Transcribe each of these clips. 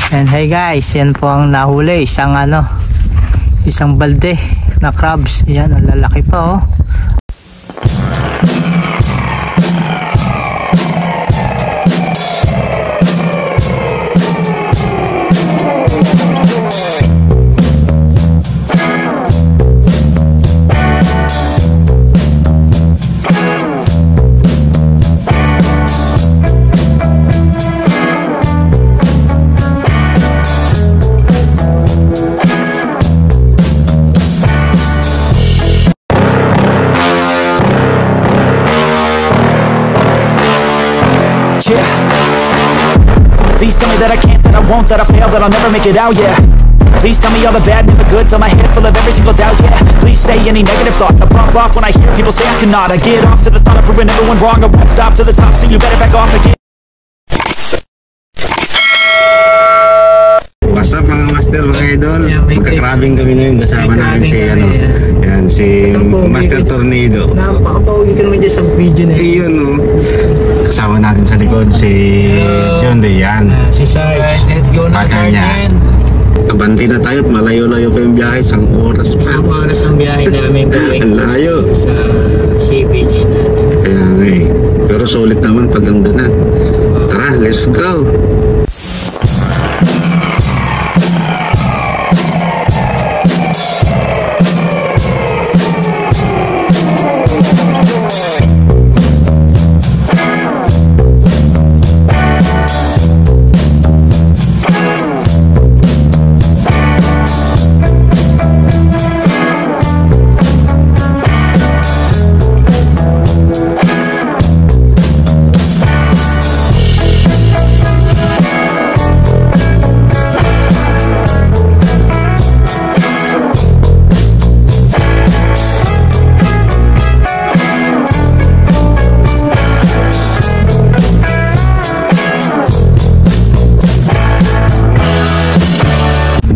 And hey guys, yan po ang nahuli, isang balde na crabs. Yan, ang lalaki pa oh. Please tell me that I can't, that I won't, that I fail, that I'll never make it out, yeah. Please tell me all the bad, never good, fill my head full of every single doubt, yeah. Please say any negative thoughts, I pop off when I hear people say I cannot. I get off to the thought of proving everyone wrong, I won't stop to the top, so you better back off again. What's up mga master, mga idol? Magkakrabing kami ngayon, kasama namin si Master Tornado. Napakapauwi ka naman dyan sa video na yun oh. Kasama natin sa likod si John de yan. Si Sarge, let's go na Sarge. Abanti na tayo at malayo-layo pa yung biyahe, 1 oras pa. 1 oras ang biyahe namin ang layo sa sea beach natin. Kaya nga eh, pero solid naman pag andun na. Tara, let's go.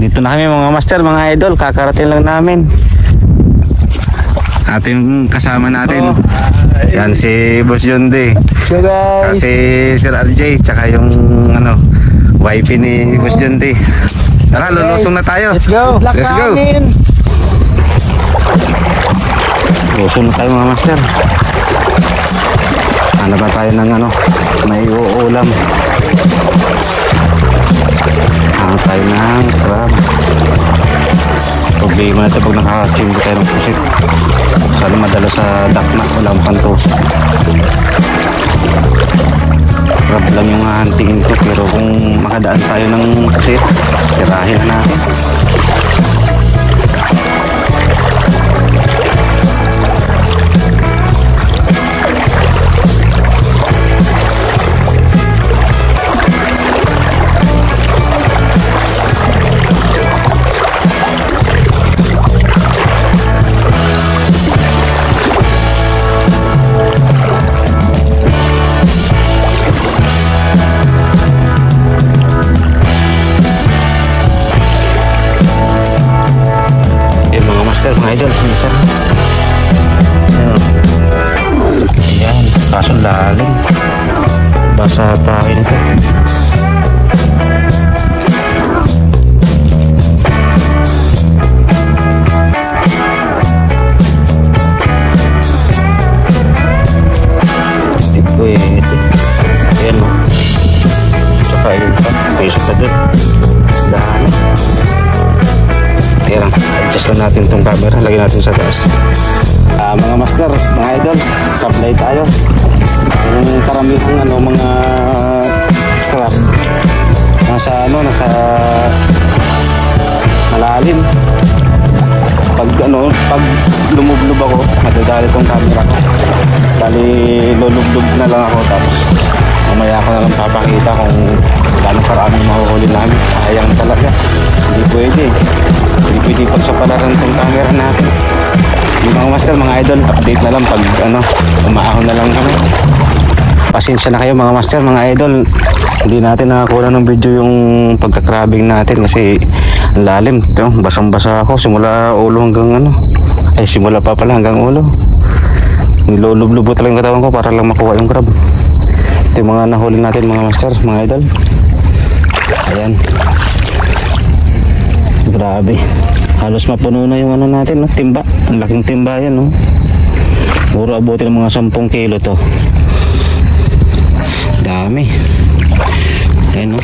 Dito na kami mga master, mga idol, kakarating lang namin. Ating kasama natin yan si Boss John D. So guys, si Sir RJ, tsaka yung wifey ni Boss John D. Tara, lulusong na tayo. Let's go. Let's go. Lulusong na tayo mga master. Hanap na tayo ng may uulam. Hanap tayo ng crab. Problema na ito pag nakachimbo tayo ng pusit. Sana madala sa dakna, walang pantos. Crab lang yung hahantingin ko, pero kung makadaan tayo ng pusit, tirahin na natin. Mga idol, minsan ayan, kaso lalim, basa tayo nito. Hindi pwede. Ayan o, tsaka yun pa, peso pa dun, dami. Tira, adjust lang natin itong camera, lagyan natin sa taas. Mga master, mga idol, supply tayo. Yung karamihang mga crab nasa malalim. Pag lumublob ako, madadali itong camera ko. Bali, lulublob na lang ako, tapos mamaya ko na lang papakita kung gano'ng karaming mahuhuli namin. Sayang talaga, hindi pwede pagsapalaran itong camera natin. Yung mga master, mga idol, update na lang pag umaahon na lang kami. Pasensya na kayo mga master, mga idol, hindi natin nakakuha ng video yung pagkakrabing natin kasi lalim. Ito, basang-basa ako simula ulo hanggang simula pa pala hanggang ulo. Nilulublubo talaga yung katawan ko para lang makuha yung crab. Ito yung mga nahuli natin mga master, mga idol. Ayan. Grabe. Halos mapuno na yung ano natin, no? Timba. Ang laking timba yan, no? Puro abutin ng mga 10 kilo to. Dami. Ayan, no?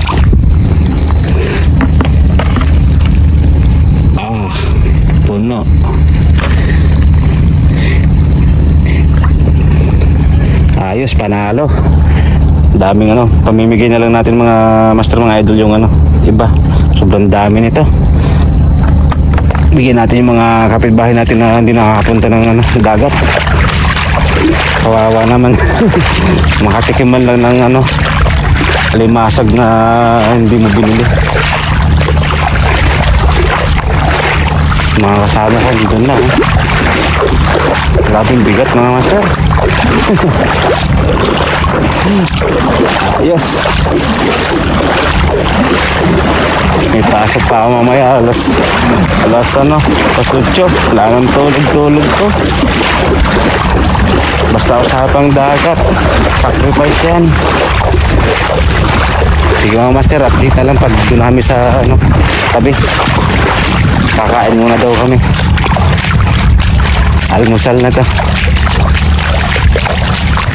Puno. Ayos, panalo. Daming ano, pamimigay na lang natin mga master, mga idol yung ano, iba. Sobrang dami nito. Bigyan natin yung mga kapitbahay natin na hindi nakakapunta ng ano, dagat. Kawawa naman. Makatikim man lang ng ano, limasag na hindi mo binili. Mga kasama ko dito na. Grabing bigat mga master. Ayos. May pasok pa ako mamaya. Alas ano, alas 8. Wala nang tulog ko. Basta usapang dagat, sacrifice yan. Sige mga master, update na lang pag doon kami sa ano, tabi. Kakain muna daw kami. Almusal na to.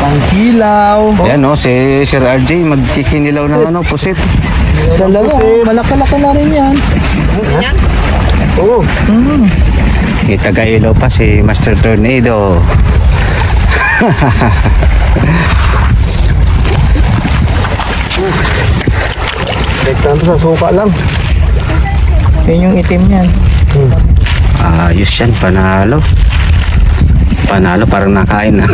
Pangkilaw. Yan o, si Sir RJ magkikinilaw ng ano, pusit. Dalawa, malaki-laki na rin yan. Pusit yan? Oo. Itagailaw pa si Master Tornado. Dektan to sa suka lang. Yan yung itim yan. Ayos yan, panalo. Panalo, parang nakain na.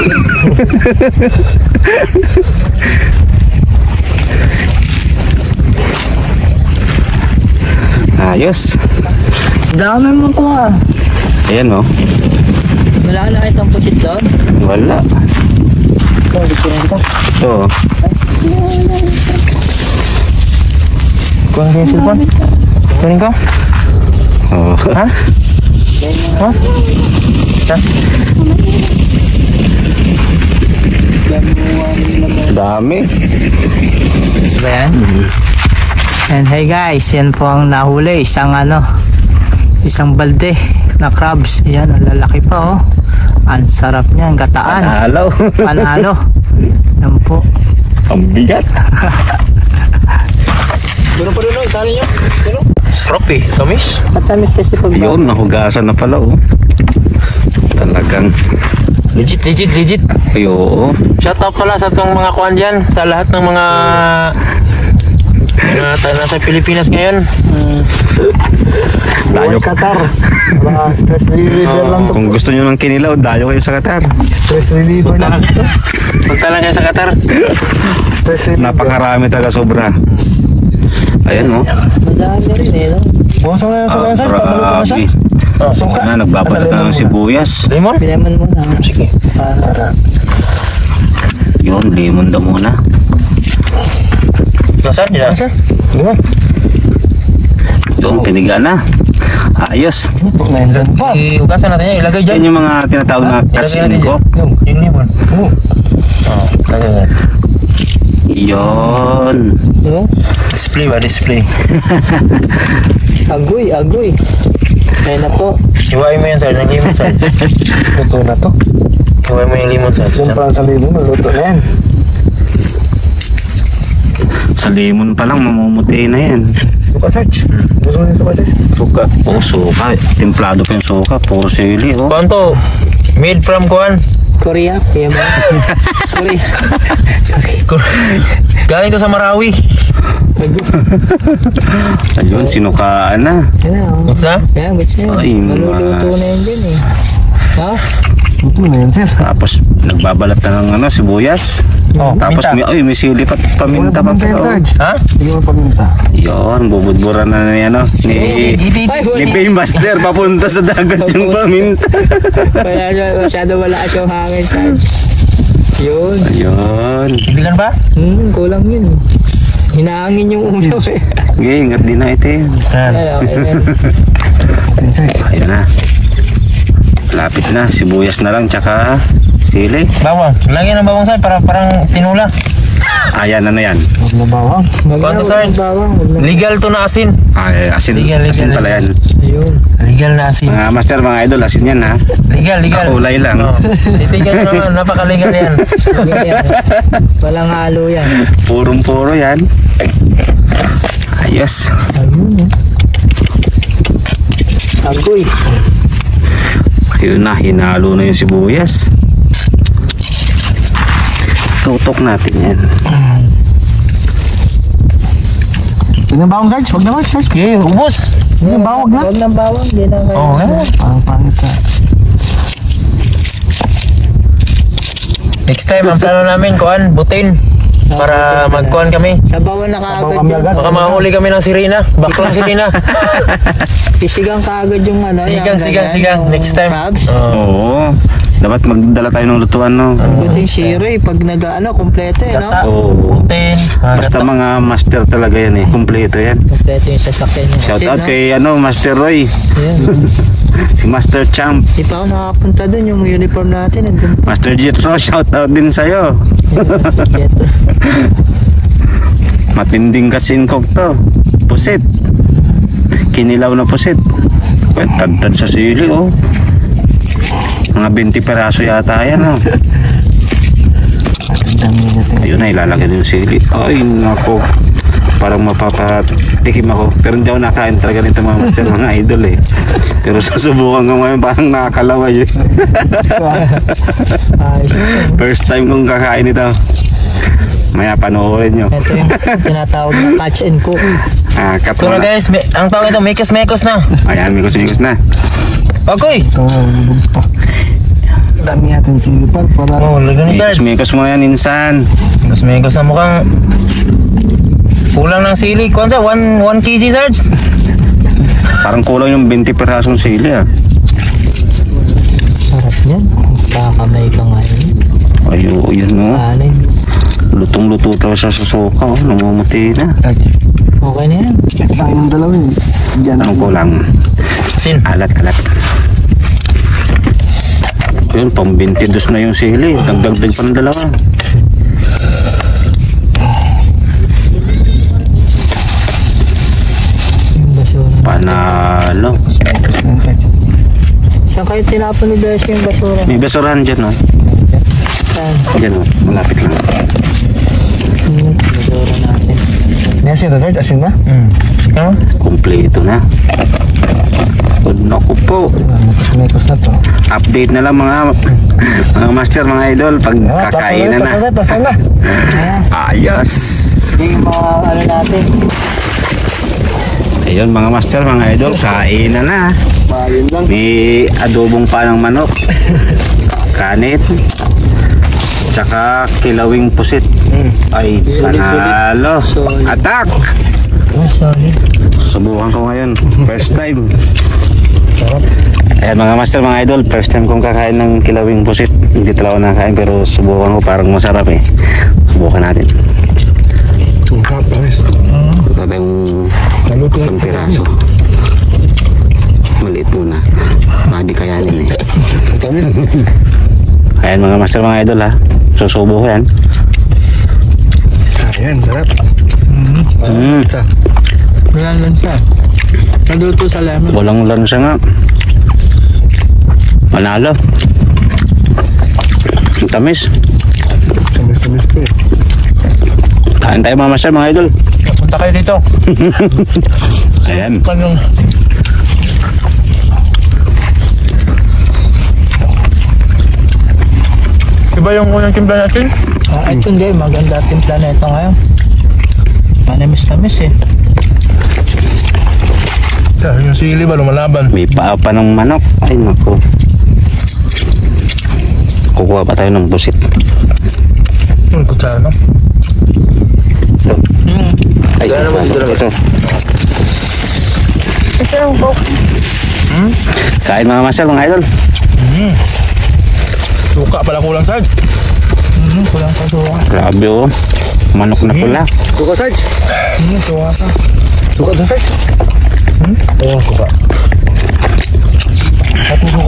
Ayos. Dami mo to ah. Ayan o. Wala na itong pusit doon? Wala. Ito. Kuha ka yung cellphone? Kunin ko? Oh. Ha? Ha? Dami. Ba yan? And hey guys, yan po ang nahuli. Isang balde na crabs. Yan, ang lalaki pa oh. Ang sarap niyan, gataan. Panalo. Panalo. Yan po. Ang bigat. Doon pa doon, isali nyo. Sarap eh, tamis. Matamis kasi pag Yun, nahugasan na pala oh. Talagang Legit. ayo. Shout out pala sa itong mga kuhan dyan, sa lahat ng mga nasa Pilipinas ngayon. Dayo Qatar. Mga stress reliever lang to. Kung gusto nyo ng kinilaw, dayo kayo sa Qatar. Stress reliever lang to. Punta lang kayo sa Qatar. Stress reliever. Napakarami talaga, sobra. Ayan oh. Madami rin eh, no? Bukas mo na yung suka sa pamaluto na siya. Suka. Na, nagbabalat na ng sibuyas. Lemon? Pinaman mo na. Sige. Para. Yun, lemon daw muna. Nasaan nila? Sir? Diba? Yun, tiniga na. Ayos. Nandun pa. Iugasan natin yan, ilagay dyan. Yan yung mga tinatawag na cuts in ko. Yung lemon. Oo. Lagay yan. Yun. Diba? Display ba? Display. Agoy. Ayun na po. Hiwain mo yan sir, ng lemon sir. Luto na to. Hiwain mo yung lemon sir. Yung parang sa limon, luto na yan. Sa lemon pa lang, mamumuti na yan. Suka, Sarge. Gusto mo yung suka, Sarge? Suka. Oh, suka. Templado pa yung suka. Puro sili. Oh. Kuhan to? Made from kuhan? Korea. Kaya ba? Korea. Galing to sa Marawi. Ayun, sinukaan na. Yan na. What's that? Yan, gets na Ay, yun. Maluluto na yun din eh. Ha? Luto na yun, sir. Tapos, nagbabalat na ng ano, sibuyas. Oh, Tapos, minta. may sili pa, paminta pa. Oh. Ha? Sige mo paminta. Yun, bubudburan na ni ano, ni Baymaster, papunta sa dagat yung paminta. Kaya masyado wala siyang hangin, Sarge. Yun. Ayun. Ibigan ba? Kulang yun. Hinaangin yung ulo eh. Okay, ingat din na ito yun. Ay, okay na. Ayun na. Lapit na, sibuyas na lang, tsaka sili. Bawang. Lagyan ng bawang sir para parang tinula. Ayan, ano yan? Huwag na bawang. Kwanto, Sarge? Legal to na asin. Ay, asin. Legal. Asin pala yan. Ayun. Legal na asin. Mga master, mga idol, asin yan ha. Legal. Kulay lang. Oh. Titigan nyo naman, napaka-legal yan. Walang halo yan. Purong-puro yan. Ayos. Ayun. Agoy. Ayun na, hinalo na yung sibuyas. Tutok natin yan. Huwag na bawang, Sarge. Huwag na, Sarge. Okay, ubos. Huwag na bawang na. Huwag na bawang. Hindi na kayo. Oo, Ang pangit ka. Next time, ang plano namin, kuhan, butin. Para magkuhan kami. Sabawan na kaagad yung... Baka mahuli kami ng sirena. Baklang sirena. Sisigang kaagad yung ano. Sigang. Next time. Crabs. Oo. Dapat magdala tayo ng lutuan, no? Buti zero eh. Pag kompleto eh, no? Gata. Oo. Butin. Basta mga master talaga yan eh. Kompleto yan. Kompleto yung sasakyan niya. Shout out kay Master Roy. Ayan. Si Master Champ. Di pa ako nakapunta dun. Yung uniform natin. Master Jetro, shout out din sa'yo. Matinding katsinkok to. Pusit. Kinilaw na pusit. Tad-tad sa sili, oh. Mga 20 peraso yata yan, oh. Ayun na, ilalagay yung sili. Ay, nako. Parang mapapatikim ako. Pero hindi ako nakain talaga nito mga master, mga idol eh. Pero susubukan ko ngayon, parang nakakalaway eh. First time kong kakain ito. Maya panoorin nyo. Ito yung tinatawag na catch and cook. So na guys, ang tawag ito, mekos na. Ayan, mikos na. Okay. Dami natin silipan para... Oh, lagyan ni Sarge. Mikos mo yan, insan. Mekos na mukhang kulang ng sili. Kuwan sa? 1 kg, Sarge? Parang kulang yung 20 perasong sili ah. Sarap yan. Kakamay ka ngayon. Ayun, yun mo. Anin. Lutong-luto tayo sa susuka, oh. Namumuti na. Okay na yan. Tayo ng dalawa yun. Anong kulang? Asin. Alat. Yun, pang 22 na yung sili. Dagdag pa ng dalawa. Panalo. Saan kayo tinapon ni Darcy yung basura? May basurahan dyan, no? Saan? Dyan, no? Malapit lang. Basura natin. May asin na, Sarge? Asin na? Ano? Kompleto na. Naku po. Mekos na to. Update na lang mga master, mga idol. Pag kakain na. Pasal na. Ayos. Hindi yung mga ano natin. Ayun mga master, mga idol. Kain na. Ayun lang. May adobong pa ng manok. Kanit. Tsaka kilawing pusit. Ay, panalo. Attack! Oh, sorry. Subukan ko ngayon. First time. Ayan mga master, mga idol. First time kong kakain ng kilawing pusit. Hindi talaga nakain pero subukan ko, parang masarap eh. Subukan natin. Ito tayong isang piraso. Maliit muna. Hindi kayanin eh. Ayan mga master, mga idol ha. Susubo ko yan. Ayan, sarap. Walang lansa. Naluto sa lemon. Walang lansa nga. Manalo. Ang tamis. Tamis po eh. Kain tayo mga master, mga idol. Punta kayo dito. Ayan. Panong... Diba yung unang timpla natin? Ito hindi. Maganda timpla na ito ngayon. Manamis-tamis eh. Yung sili ba lumalaban? May paa pa ng manok. Ay naku. Kukuha pa tayo ng busit. Kutsara no? Ay, ito. Ito yung coke. Kain mga master, mga idol. Suka pala kulang, Sarge. Kulang pa suka. Grabe oh. Manok na pula. Suka, Sarge. Suka ka. Suka doon, Sarge. Ayan, suka.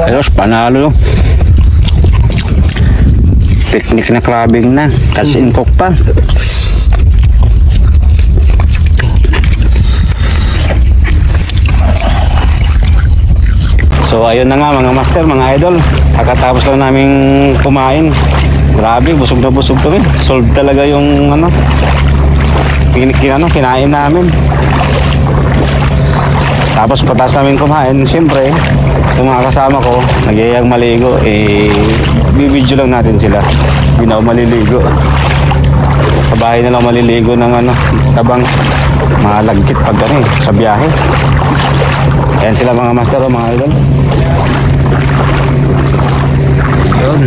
Ayos, panalo. Picnic na crabbing na. Kasi in cook pa. So ayun na nga mga master, mga idol, kakatapos lang namin kumain. Grabe, busog na busog kami. Solve talaga yung ano, kinain namin. Tapos patas namin kumain, siyempre yung mga kasama ko nagyayang maligo, bibidyo lang natin sila. Hindi na ako maliligo, sa bahay na lang maliligo ng ano, tabang malagkit pag sa biyahe. Ayan sila mga master o mga idol. Yun.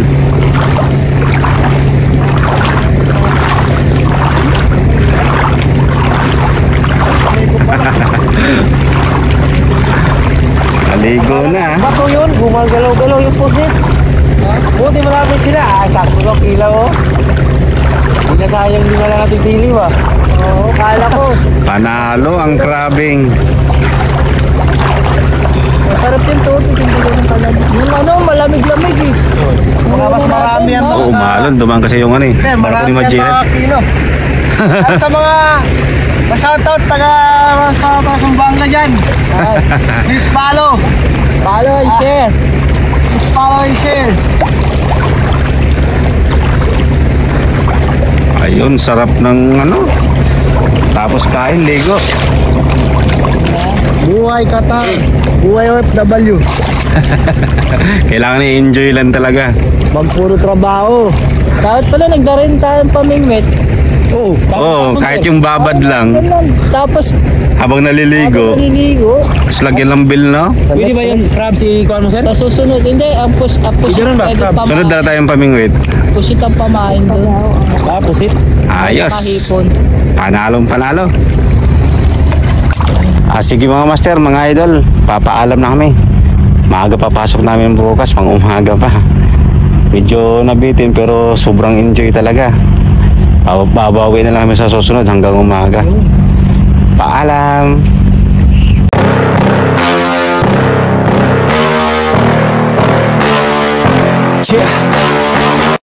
Aligo na. Bato yun, gumagalaw-galaw yung pusit. Buti marami sila. Sakto ka kila oh. Hindi na sayang di na lang natin sili ba? Oo, kala ko. Panalo ang krabing. Masarap yung tubig, hindi ko ng palamig. Yung ano, malamig-lamig eh. Mga mas marami yan. Oo, umalon. Dumaan kasi yung ano Sir, Barako marami ni yan Majiret. mga kilo. At sa mga shoutout taga Sumbanga dyan. Please follow. Follow and share. Please follow and share. Ayun, sarap ng ano. Tapos kain, ligo. Buhay Qatar. Buhay OFW. Kailangan i-enjoy lang talaga. Magpuro trabaho. Dapat pala nagdarin tayong pamingwit. Oo. Oo, kahit yung babad lang. Tapos, Habang naliligo. naliligo. Tapos lagyan ng bill, no? Pwede ba yung crabs i-kuha mo, sir? Sa susunod, hindi, ang pusit Ganun ba, pwede crab? pamain. Sunod na tayong pamingwit. Pusit ang pamain doon. Ah, pusit. Ayos. Kahipon. Panalong panalo. Sige mga master, mga idol, papaalam na kami. Maaga papasok namin bukas, pang umaga pa. Medyo nabitin pero sobrang enjoy talaga. Babawi na lang kami sa susunod hanggang umaga. Paalam.